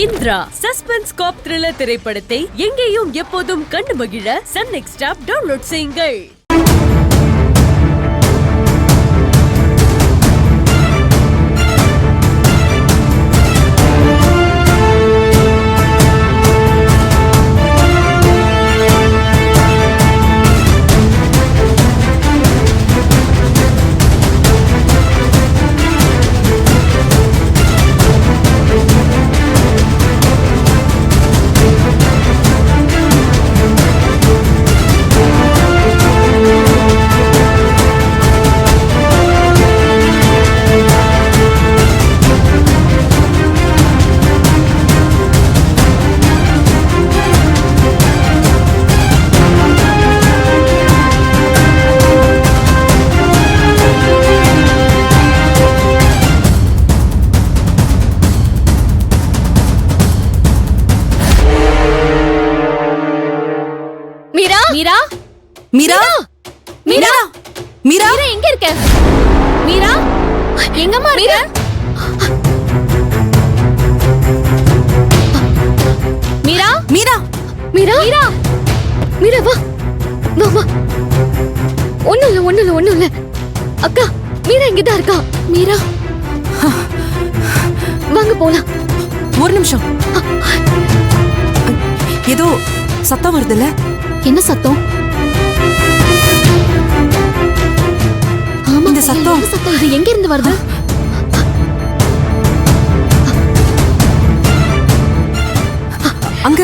Indira suspense காப் thriller திரைப்படத்தை எங்கேயும் எப்போதும் கண்டு மகிழ சன் நெக்ஸ்ட் ஆப் டவுன்லோட் செய்யுங்கள். மீரா மீரா மீரா மீரா எங்க இருக்க? மீரா எங்கம்மா இருக்க? மீரா மீரா மீரா மீரா மீரா வா வா வா. ஒண்ணும் இல்ல அக்கா, மீரா இங்கதான் இருக்கா. மீரா வாங்க போலாம். ஒரு நிமிஷம், ஏதோ சத்தம் வருதுல்ல? என்ன சத்தம்? இந்த சத்தம் இது எங்க இருந்து வருது? அங்க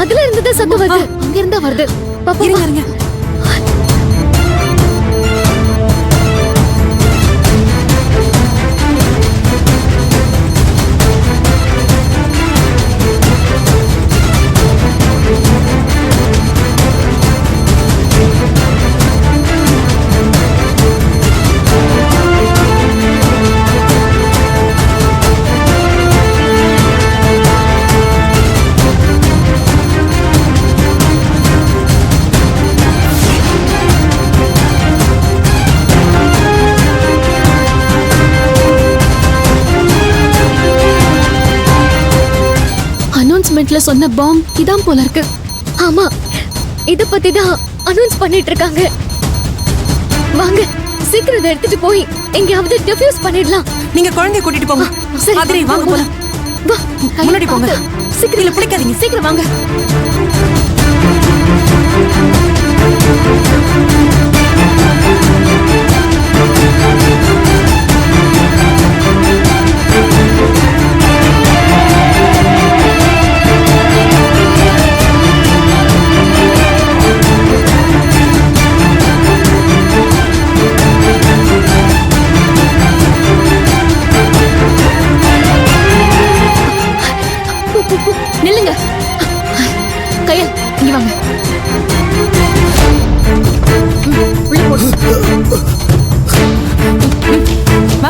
அதுல இருந்துதான் சத்தம் வருது. அங்க இருந்தா வருது. இருங்க. அனௌன்ஸ்மெண்ட்ல சொன்ன பாம் இதான் போல இருக்கு. ஆமா, இத பத்தி தான் அனௌன்ஸ் பண்ணிட்டு இருக்காங்க. வாங்க சீக்கிரம் எடுத்துட்டு போய் எங்கயாவது டிஃப்யூஸ் பண்ணிடலாம். நீங்க குழந்தைய கூட்டிட்டு போங்க. சரி வாங்க போலாம். வா முன்னாடி போங்க. சீக்கிரம் இல்ல பிடிக்காதீங்க. சீக்கிரம் வாங்க. நில்லுங்க. கையல் இங்க வாங்க. உள்ள போடு.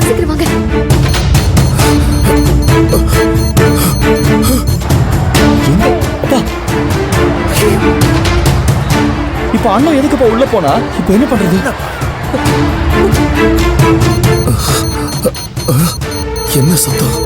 சீக்கிரம் வாங்க. இப்ப அண்ணன் எதுக்குப்பா உள்ள போனா? இப்ப என்ன பண்றது? என்ன சத்தம்?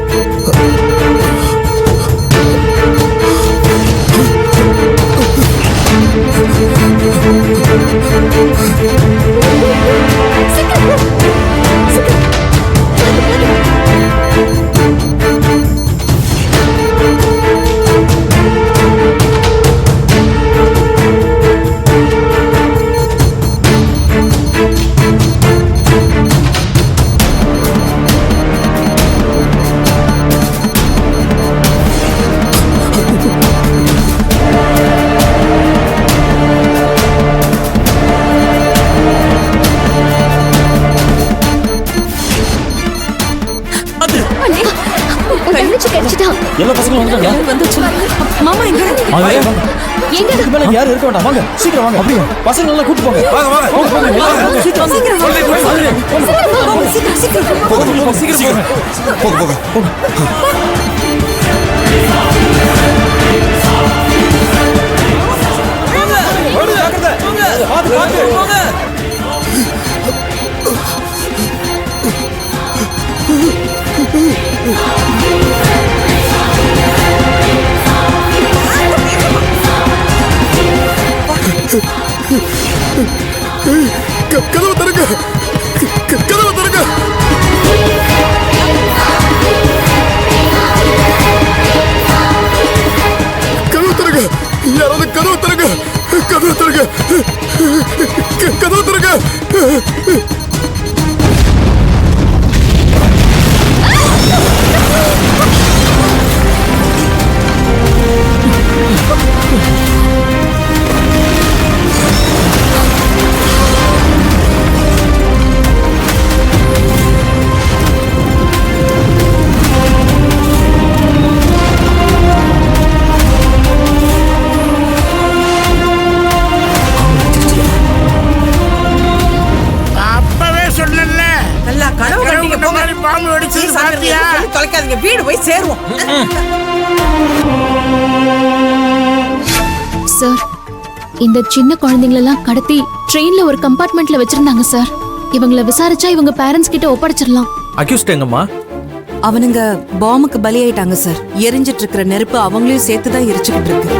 எல்லா பசங்களும் வந்துட்டாங்க. மாமா எங்க? இதுக்கு மேல யாரும் இருக்க வேண்டாம். வாங்க சீக்கிரம் வாங்க. அப்படியே பசங்க எல்லாம் கூட்டி போங்க. வாங்க வாங்க. சீக்கிரம் போங்க. அப்பவே சொன்னேன்ல நல்லா கனவு கண்டீங்க இந்த மாதிரி பாம்பு வெடிச்சு பாத்தியா? தொலைக்காதீங்க, வீடு போய் சேருவோம். சார், இந்த சின்ன குழந்தைங்களெல்லாம் கடத்தி ட்ரெயின்ல ஒரு கம்பார்ட்மெண்ட்ல வச்சிருந்தாங்க சார். இவங்கள விசாரிச்சா இவங்க பேரண்ட்ஸ் கிட்ட ஒப்படைச்சிடலாம். அக்யூஸ்ட் எங்கம்மா? அவனுங்க பாம்புக்கு பலியாயிட்டாங்க சார். எரிஞ்சிட்டு இருக்கிற நெருப்பு அவங்களையும் சேர்த்துதான் எரிச்சுக்கிட்டு இருக்கு.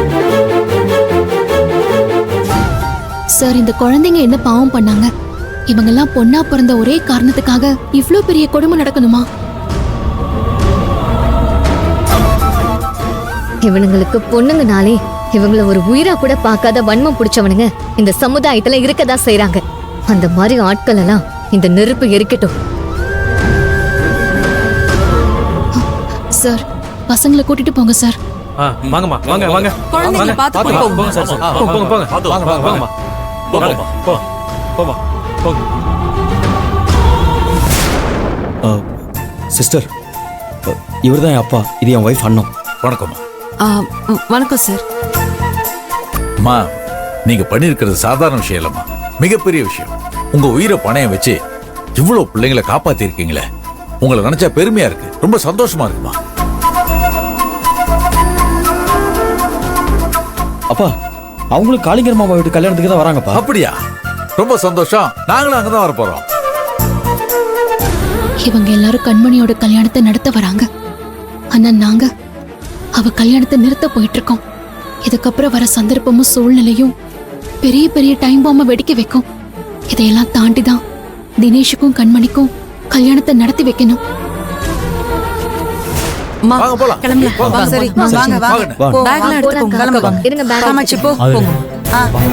சார், இந்த குழந்தைங்க என்ன பாவம் பண்ணாங்க? இவங்கெல்லாம் பொண்ணா பிறந்த ஒரே காரணத்துக்காக இவ்ளோ பெரிய கொடுமை நடக்கணுமா? இவனுங்களுக்கு பொண்ணுங்கனாலே இவங்கள ஒரு உயிரா கூட பார்க்காத வன்மம் பிடிச்சவனுங்க இந்த சமுதாயத்துல இருக்கதா செய்றாங்க. அந்த மாதிரி ஆட்கள் எல்லாம் இந்த நெருப்பு எரிக்கட்டும். சார், பசங்களை கூட்டிட்டு போங்க சார். வாங்கம்மா, வாங்க வாங்க. குழந்தைங்களை பார்த்து வாங்க, போங்க. போங்க சார், சார். போங்க போங்க வாங்க வாங்க வாங்கம்மா. போமா போங்க. சிஸ்டர், இவர் தான் என் அப்பா, இது என் ஒய்ஃப் அண்ணன். வணக்கம்மா. வணக்கம் சார். அம்மா, நீங்க பண்ணிருக்கிறது சாதாரண விஷயம் இல்லம்மா, மிகப்பெரிய விஷயம். உங்க உயிரை பணையம் வச்சு இவ்வளவு பிள்ளைங்களை காப்பாத்தி இருக்கீங்களே, உங்களை நினைச்சா பெருமையா இருக்கு, ரொம்ப சந்தோஷமா இருக்குமா. அப்பா, அவங்களும் காளிங்கர் மாமா வீட்டு கல்யாணத்துக்கு தான் வராங்கப்பா. அப்படியா? ரொம்ப சந்தோஷம். நாங்களும் அங்கதான் வர போறோம். இவங்க எல்லாரும் கண்மணியோட கல்யாணத்தை நடத்த வராங்க. ஆனா நாங்க அவ கல்யாணத்தை நிறுத்த போயிட்டு இருக்கோம். இதுக்கப்புறம் வர சந்தர்ப்பமும் சூழ்நிலையும் பெரிய பெரிய டைம் பாம்ப வெடிக்க வைக்கும். இதையெல்லாம் தாண்டி தான் தினேஷுக்கும் கண்மணிக்கும் கல்யாணத்தை நடத்தி வைக்கணும். அம்மா, வாங்க போலாம். கிளம்பலாம். வாங்க. சரி, வாங்க வாங்க. வாங்க. பேக்லாம் எடுத்துக்கோங்க. இருங்க, bag தமாச்சி போ. எடுத்துக்கோங்க. போங்க.